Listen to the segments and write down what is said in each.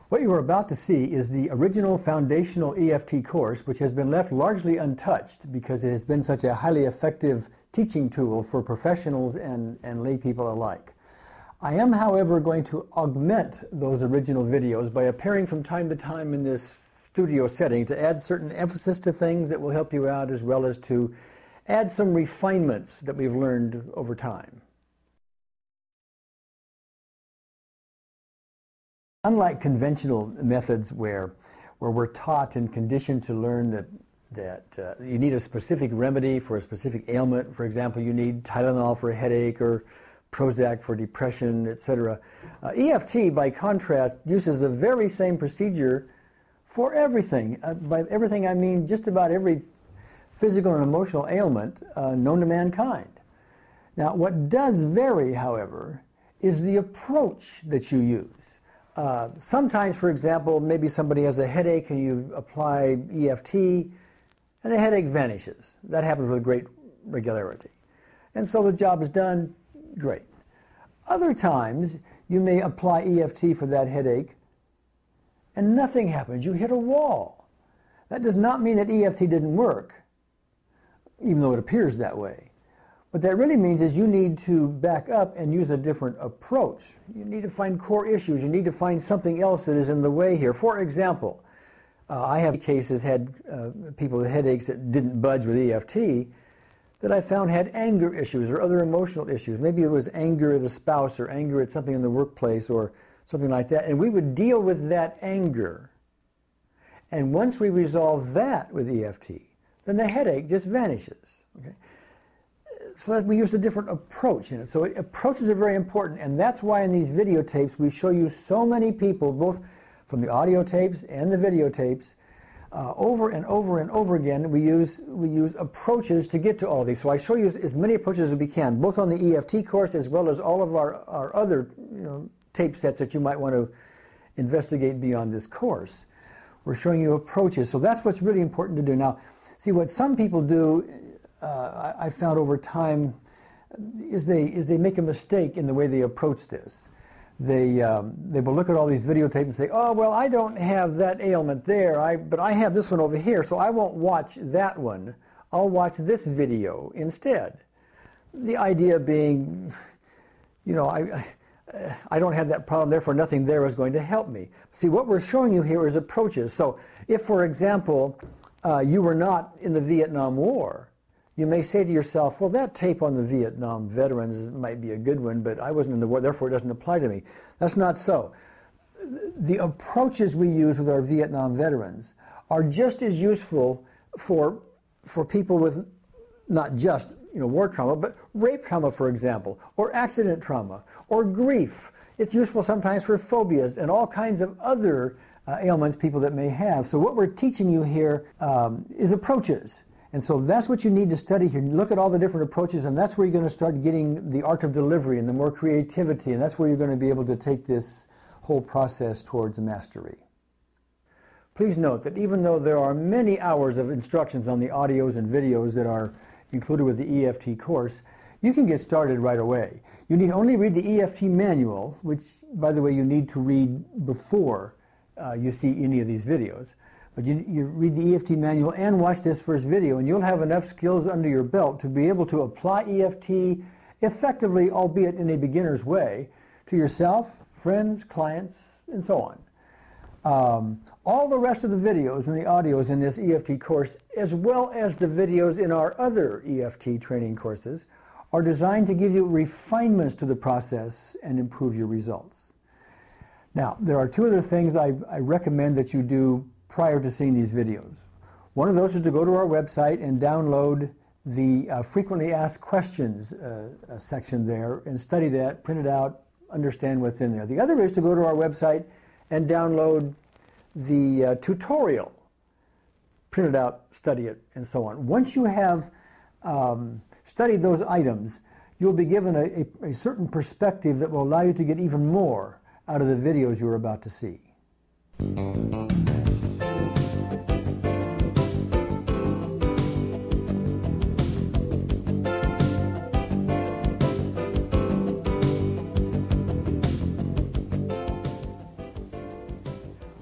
What you are about to see is the original foundational EFT course, which has been left largely untouched because it has been such a highly effective teaching tool for professionals and lay people alike. I am, however, going to augment those original videos by appearing from time to time in this studio setting to add certain emphasis to things that will help you out, as well as to add some refinements that we've learned over time. Unlike conventional methods where we're taught and conditioned to learn that you need a specific remedy for a specific ailment, for example, you need Tylenol for a headache or Prozac for depression, etc. EFT, by contrast, uses the very same procedure for everything. By everything, I mean just about every physical and emotional ailment known to mankind. Now, what does vary, however, is the approach that you use. Sometimes, for example, maybe somebody has a headache and you apply EFT and the headache vanishes. That happens with great regularity. And so the job is done, great. Other times, you may apply EFT for that headache and nothing happens. You hit a wall. That does not mean that EFT didn't work, even though it appears that way. What that really means is you need to back up and use a different approach. You need to find core issues. You need to find something else that is in the way here. For example, I have cases, had people with headaches that didn't budge with EFT that I found had anger issues or other emotional issues. Maybe it was anger at a spouse or anger at something in the workplace or something like that. And we would deal with that anger. And once we resolve that with EFT, then the headache just vanishes. Okay? So that we use a different approach in it. So approaches are very important, and that's why in these videotapes we show you so many people, both from the audio tapes and the videotapes, over and over and over again. We use approaches to get to all these. So I show you as many approaches as we can, both on the EFT course as well as all of our other tape sets that you might want to investigate beyond this course. We're showing you approaches. So that's what's really important to do. Now, see, what some people do, I found over time, is they make a mistake in the way they approach this. They will look at all these videotapes and say, oh, well, I don't have that ailment there, but I have this one over here, so I won't watch that one. I'll watch this video instead. The idea being, I don't have that problem, therefore nothing there is going to help me. See, what we're showing you here is approaches. So if, for example, you were not in the Vietnam War, you may say to yourself, well, that tape on the Vietnam veterans might be a good one, but I wasn't in the war, therefore it doesn't apply to me. That's not so. The approaches we use with our Vietnam veterans are just as useful for people with not just war trauma, but rape trauma, for example, or accident trauma, or grief. It's useful sometimes for phobias and all kinds of other ailments people that may have. So what we're teaching you here is approaches. And so that's what you need to study here. Look at all the different approaches, and that's where you're going to start getting the art of delivery and the more creativity, and that's where you're going to be able to take this whole process towards mastery. Please note that even though there are many hours of instructions on the audios and videos that are included with the EFT course, you can get started right away. You need only read the EFT manual, which, by the way, you need to read before you see any of these videos. But you read the EFT manual and watch this first video, and you'll have enough skills under your belt to be able to apply EFT effectively, albeit in a beginner's way, to yourself, friends, clients, and so on. All the rest of the videos and the audios in this EFT course, as well as the videos in our other EFT training courses, are designed to give you refinements to the process and improve your results. Now, there are two other things I recommend that you do prior to seeing these videos. One of those is to go to our website and download the frequently asked questions section there and study that, print it out, understand what's in there. The other is to go to our website and download the tutorial, print it out, study it, and so on. Once you have studied those items, you'll be given a certain perspective that will allow you to get even more out of the videos you're about to see.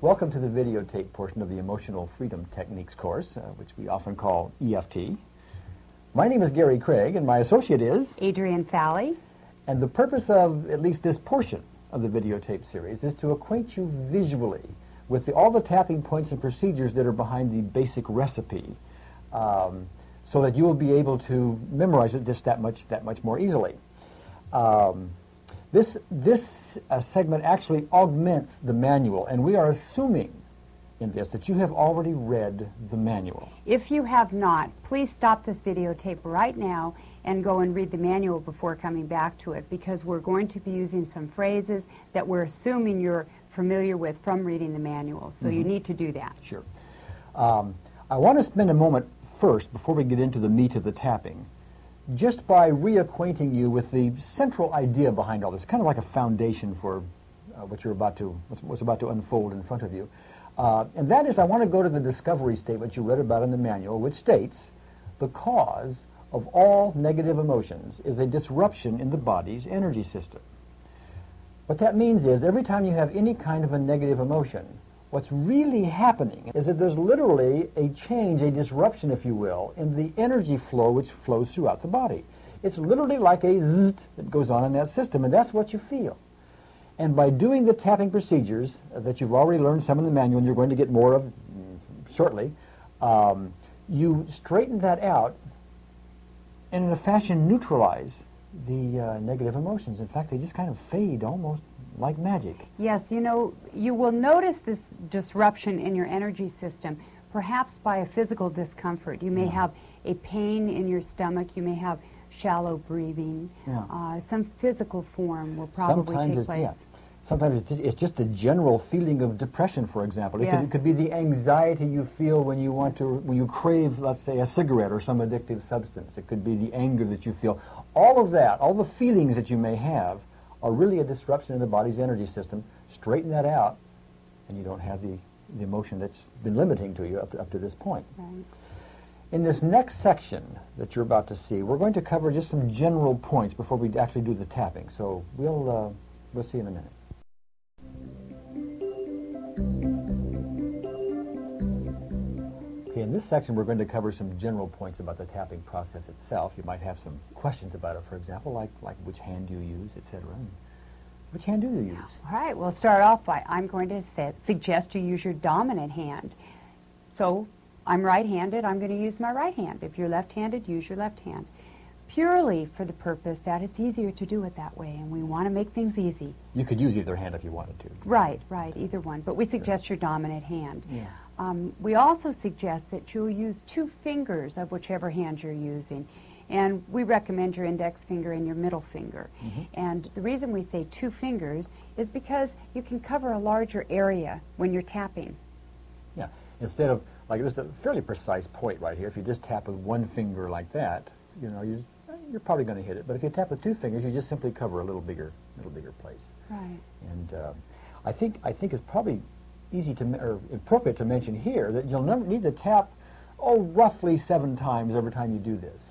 Welcome to the videotape portion of the Emotional Freedom Techniques course, which we often call EFT. My name is Gary Craig, and my associate is Adrienne Falley. And the purpose of at least this portion of the videotape series is to acquaint you visually with all the tapping points and procedures that are behind the basic recipe, so that you will be able to memorize it just that much more easily. This segment actually augments the manual, and we are assuming in this that you have already read the manual. If you have not, please stop this videotape right now and go and read the manual before coming back to it, because we're going to be using some phrases that we're assuming you're familiar with from reading the manual. So you need to do that. Sure. I want to spend a moment first, before we get into the meat of the tapping, just by reacquainting you with the central idea behind all this, kind of like a foundation for what's about to unfold in front of you. And that is, I want to go to the discovery statement you read about in the manual, which states, the cause of all negative emotions is a disruption in the body's energy system. What that means is, every time you have any kind of a negative emotion, what's really happening is that there's literally a change, a disruption, if you will, in the energy flow which flows throughout the body. It's literally like a zzz that goes on in that system, and that's what you feel. And by doing the tapping procedures that you've already learned some in the manual, and you're going to get more of shortly, you straighten that out and in a fashion neutralize the negative emotions. In fact, they just kind of fade almost like magic. Yes, you know, you will notice this disruption in your energy system, perhaps by a physical discomfort. You may have a pain in your stomach, you may have shallow breathing, some physical form will probably take place. Yeah. Sometimes it's just a general feeling of depression, for example. It could be the anxiety you feel when you crave, let's say, a cigarette or some addictive substance. It could be the anger that you feel. All of that, all the feelings that you may have, are really a disruption in the body's energy system. Straighten that out, and you don't have the emotion that's been limiting to you up to this point. Right. In this next section that you're about to see, we're going to cover just some general points before we actually do the tapping. So we'll see in a minute. Okay, in this section we're going to cover some general points about the tapping process itself. You might have some questions about it, for example, like which hand do you use, etc. Which hand do you use? All right, we'll start off by, I'm going to suggest you use your dominant hand. So I'm right-handed, I'm going to use my right hand. If you're left-handed, use your left hand. Purely for the purpose that it's easier to do it that way, and we want to make things easy. You could use either hand if you wanted to. Right, either one, but we suggest your dominant hand. Yeah. We also suggest that you'll use 2 fingers of whichever hand you're using, and we recommend your index finger and your middle finger. And the reason we say 2 fingers is because you can cover a larger area when you're tapping. Yeah, instead of, like, just a fairly precise point right here, if you just tap with 1 finger like that, you know, you're probably going to hit it. But if you tap with 2 fingers, you just simply cover a little bigger place. Right. And I think it's probably easy to, or appropriate to mention here, that you'll never need to tap, roughly 7 times every time you do this.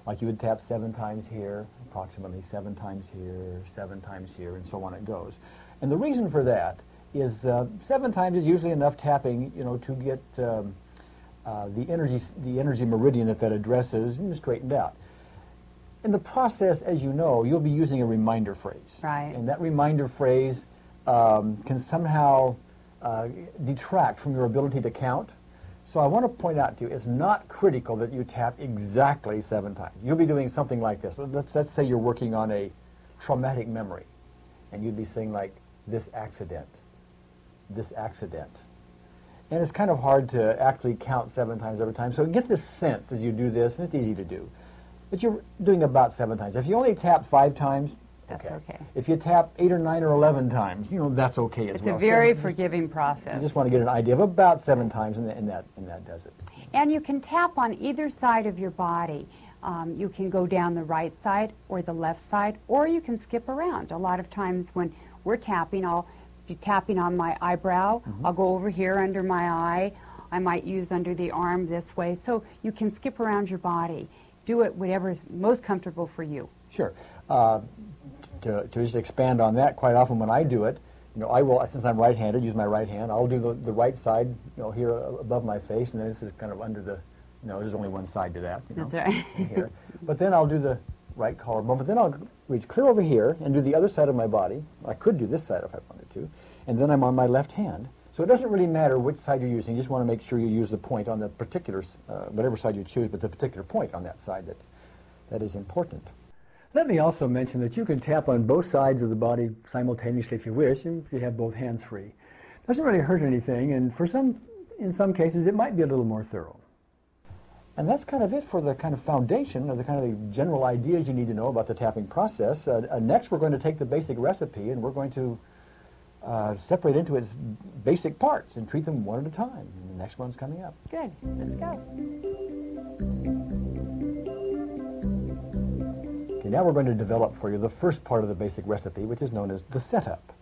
Like you would tap 7 times here, approximately 7 times here, 7 times here, and so on it goes. And the reason for that is 7 times is usually enough tapping, you know, to get the energy meridian that addresses straightened out. In the process, as you know, you'll be using a reminder phrase. Right. And that reminder phrase can somehow detract from your ability to count. So I want to point out to you, it's not critical that you tap exactly 7 times. You'll be doing something like this. Let's say you're working on a traumatic memory, and you'd be saying like, this accident. And it's kind of hard to actually count 7 times every time. So get this sense as you do this, and it's easy to do, but you're doing about 7 times. If you only tap 5 times, that's okay. If you tap 8 or 9 or 11 times, you know, that's okay as well. It's a very forgiving process. You just want to get an idea of about 7 times, and that does it. And you can tap on either side of your body. You can go down the right side or the left side, or you can skip around. A lot of times when we're tapping, I'll be tapping on my eyebrow. I'll go over here under my eye. I might use under the arm this way. So you can skip around your body. Do it whatever is most comfortable for you. Sure. To just expand on that, quite often when I do it, I will, since I'm right-handed, use my right hand. I'll do the right side, here above my face, and then this is kind of under the, there's only one side to that. That's right. Here. But then I'll do the right collarbone, but then I'll reach clear over here and do the other side of my body. I could do this side if I wanted to, and then I'm on my left hand. So it doesn't really matter which side you're using. You just want to make sure you use the point on the particular, whatever side you choose, but the particular point on that side that is important. Let me also mention that you can tap on both sides of the body simultaneously if you wish, and if you have both hands free. Doesn't really hurt anything, and in some cases it might be a little more thorough. And that's kind of it for the kind of foundation, or the kind of general ideas you need to know about the tapping process. Next we're going to take the basic recipe and we're going to separate into its basic parts and treat them one at a time. And the next one's coming up. Good. Let's go. Now we're going to develop for you the first part of the basic recipe, which is known as the setup.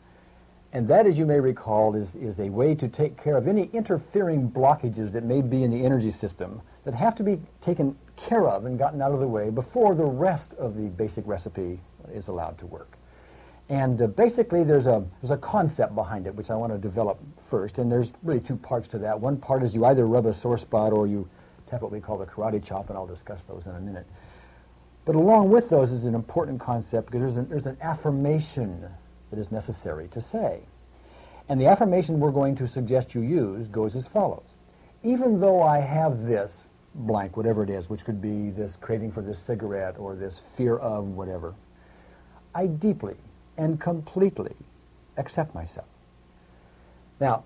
And that, as you may recall, is a way to take care of any interfering blockages that may be in the energy system that have to be taken care of and gotten out of the way before the rest of the basic recipe is allowed to work. And basically there's a concept behind it which I want to develop first, and there's really two parts to that. One part is you either rub a sore spot or you tap what we call the karate chop, and I'll discuss those in a minute. But along with those is an important concept because there's an affirmation that is necessary to say. And the affirmation we're going to suggest you use goes as follows. Even though I have this blank, whatever it is, which could be this craving for this cigarette or this fear of whatever, I deeply and completely accept myself. Now,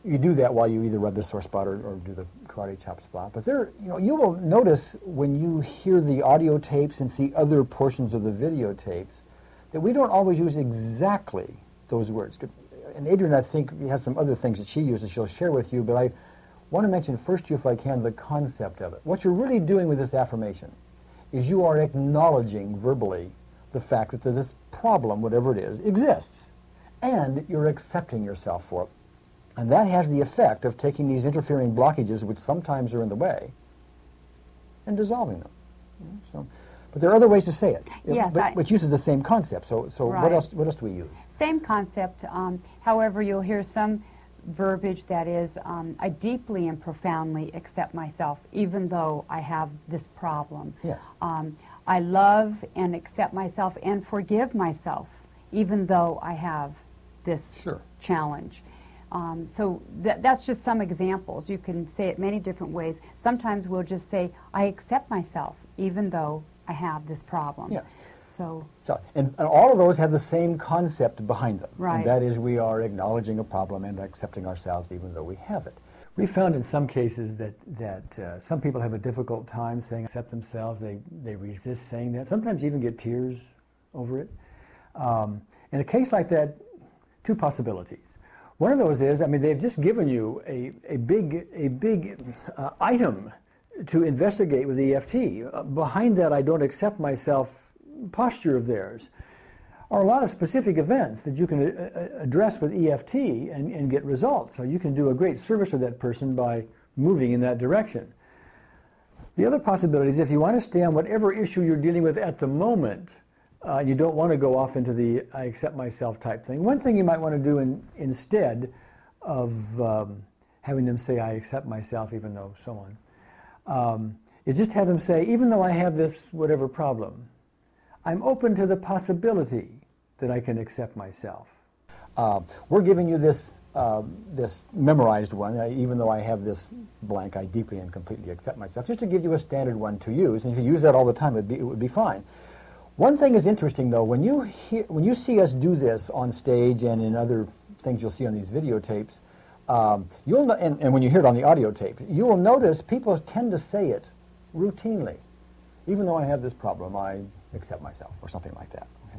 you do that while you either rub the sore spot or do the karate chop spot. But there, you will notice when you hear the audio tapes and see other portions of the videotapes that we don't always use exactly those words. And Adrienne, I think, has some other things that she uses she'll share with you, but I want to mention first to you, if I can, the concept of it. What you're really doing with this affirmation is you are acknowledging verbally the fact that this problem, whatever it is, exists, and you're accepting yourself for it. And that has the effect of taking these interfering blockages, which sometimes are in the way, and dissolving them. But there are other ways to say it, yes, which uses the same concept. So right. What else do we use? Same concept. However, you'll hear some verbiage that is, I deeply and profoundly accept myself, even though I have this problem. Yes. I love and accept myself and forgive myself, even though I have this challenge. So that's just some examples. You can say it many different ways. Sometimes we'll just say, I accept myself, even though I have this problem. Yes. So and all of those have the same concept behind them. Right. And that is we are acknowledging a problem and accepting ourselves even though we have it. We found in some cases that some people have a difficult time saying accept themselves. They resist saying that. Sometimes even get tears over it. In a case like that, two possibilities. One of those is, they've just given you a big item to investigate with EFT. Behind that I don't accept myself posture of theirs are a lot of specific events that you can address with EFT and get results. So you can do a great service to that person by moving in that direction. The other possibility is if you want to stay on whatever issue you're dealing with at the moment, you don't want to go off into the I accept myself type thing. One thing you might want to do instead of having them say I accept myself even though so on, is just have them say, even though I have this whatever problem, I'm open to the possibility that I can accept myself. We're giving you this memorized one, even though I have this blank, I deeply and completely accept myself, just to give you a standard one to use. And if you use that all the time, it would be fine. One thing is interesting, though, when you see us do this on stage and in other things you'll see on these videotapes, and when you hear it on the audio tape, you will notice people tend to say it routinely. Even though I have this problem, I accept myself, or something like that. Okay?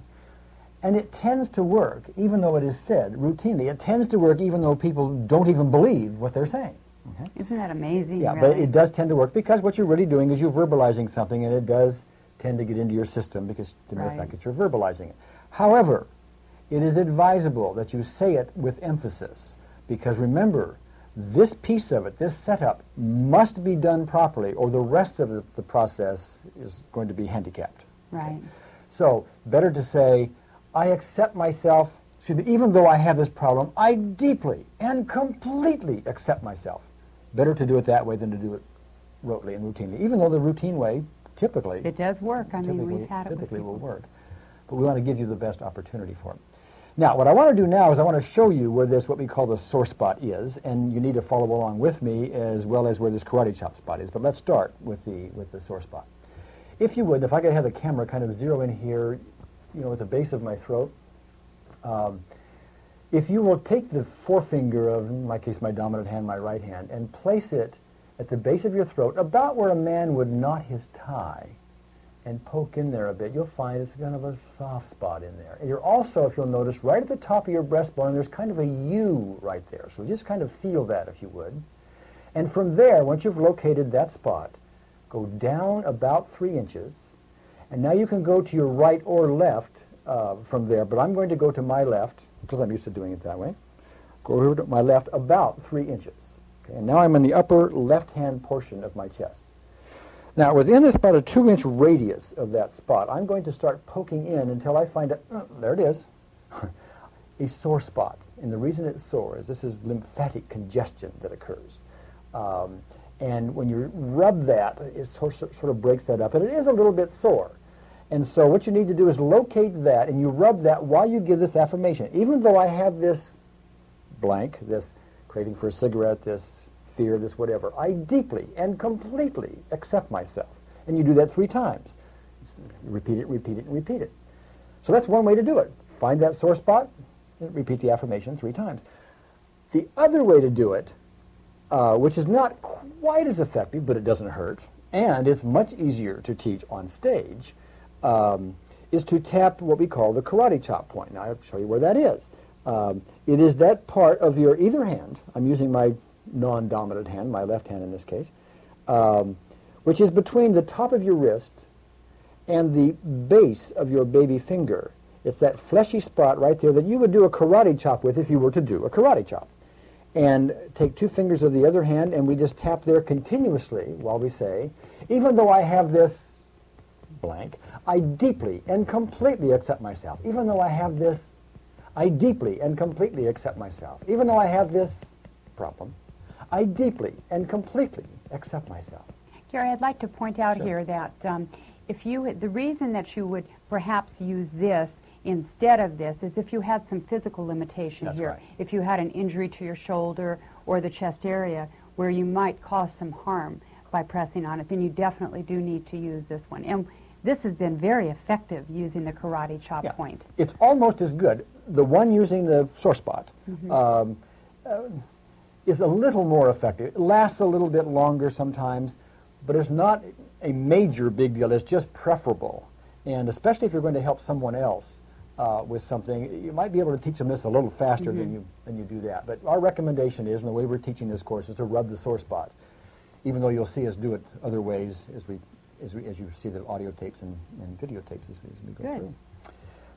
And it tends to work, even though it is said routinely. It tends to work even though people don't even believe what they're saying. Okay? Isn't that amazing? Yeah, really? But it does tend to work because what you're really doing is you're verbalizing something, and it does tend to get into your system because the mere fact that you're verbalizing it. However, it is advisable that you say it with emphasis because remember, this piece of it, this setup, must be done properly or the rest of the process is going to be handicapped. Right. So, better to say, I accept myself, excuse me, even though I have this problem, I deeply and completely accept myself. Better to do it that way than to do it rotely and routinely, even though the routine way typically It does work. I mean, we've had it with typically will people. work. But we want to give you the best opportunity for it. Now, what I want to do now is I want to show you where this, what we call the sore spot is, and you need to follow along with me as well as where this karate chop spot is. But let's start with the sore spot. If you would, if I could have the camera kind of zero in here, you know, at the base of my throat. If you will take the forefinger of, in my case, my dominant hand, my right hand, and place it at the base of your throat, about where a man would knot his tie, and poke in there a bit, you'll find it's kind of a soft spot in there. And you're also, if you'll notice, right at the top of your breastbone, there's kind of a U right there. So just kind of feel that, if you would. And from there, once you've located that spot, go down about 3 inches. And now you can go to your right or left from there, but I'm going to go to my left, because I'm used to doing it that way. Go over to my left about 3 inches. Okay, and now I'm in the upper left-hand portion of my chest. Now, within about a 2-inch radius of that spot, I'm going to start poking in until I find it, there it is, a sore spot. And the reason it's sore is this is lymphatic congestion that occurs. And when you rub that, it sort of breaks that up, and it is a little bit sore. And so what you need to do is locate that, and you rub that while you give this affirmation. Even though I have this blank, this craving for a cigarette, this fear, this whatever, I deeply and completely accept myself. And you do that 3 times. Repeat it, repeat it, and repeat it. So that's one way to do it. Find that sore spot, and repeat the affirmation 3 times. The other way to do it, which is not quite as effective, but it doesn't hurt, and it's much easier to teach on stage, is to tap what we call the karate chop point. Now I'll show you where that is. It is that part of your either hand, I'm using my non-dominant hand, my left hand in this case, which is between the top of your wrist and the base of your baby finger. It's that fleshy spot right there that you would do a karate chop with if you were to do a karate chop. And take 2 fingers of the other hand, and we just tap there continuously while we say, even though I have this blank, I deeply and completely accept myself. Even though I have this, I deeply and completely accept myself. Even though I have this problem, I deeply and completely accept myself. Gary, I'd like to point out Sure. here that the reason that you would perhaps use this instead of this is if you had some physical limitation That's here. right. If you had an injury to your shoulder or the chest area where you might cause some harm by pressing on it, then you definitely do need to use this one. And this has been very effective using the karate chop point. It's almost as good. The one using the sore spot is a little more effective. It lasts a little bit longer sometimes, but it's not a major big deal. It's just preferable. And especially if you're going to help someone else with something, you might be able to teach them this a little faster than you do that. But our recommendation is, and the way we're teaching this course, is to rub the sore spot, even though you'll see us do it other ways as you see the audio tapes and videotapes as we go Good. through.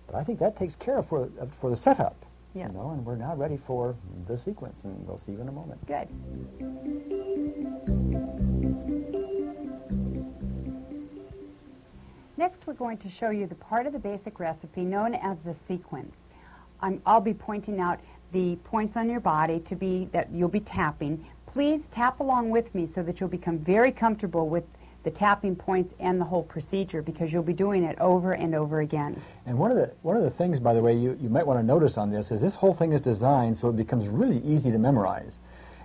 But I think that takes care of for the setup. Yeah. You know, and we're now ready for the sequence, and we'll see you in a moment. Good. Next, we're going to show you the part of the basic recipe known as the sequence. I'll be pointing out the points on your body that you'll be tapping. Please tap along with me so that you'll become very comfortable with the tapping points and the whole procedure, because you'll be doing it over and over again. And one of the things, by the way, you might want to notice on this is this whole thing is designed so it becomes really easy to memorize.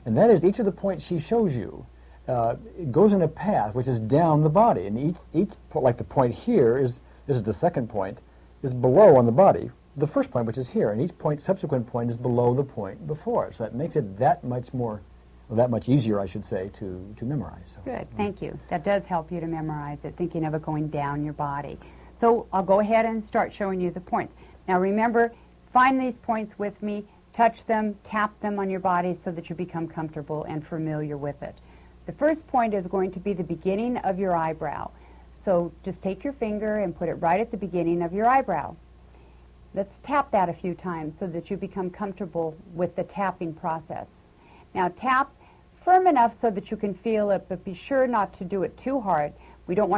And that is, each of the points she shows you it goes in a path which is down the body. And each like the point here this is the second point, is below on the body the first point, which is here. And each subsequent point is below the point before it. So that makes it that much easier, I should say, to memorize. So, Good, thank you. That does help you to memorize it, thinking of it going down your body. So I'll go ahead and start showing you the points. Now remember, find these points with me, touch them, tap them on your body so that you become comfortable and familiar with it. The first point is going to be the beginning of your eyebrow. So just take your finger and put it right at the beginning of your eyebrow. Let's tap that a few times so that you become comfortable with the tapping process. Now tap firm enough so that you can feel it, but be sure not to do it too hard. We don't want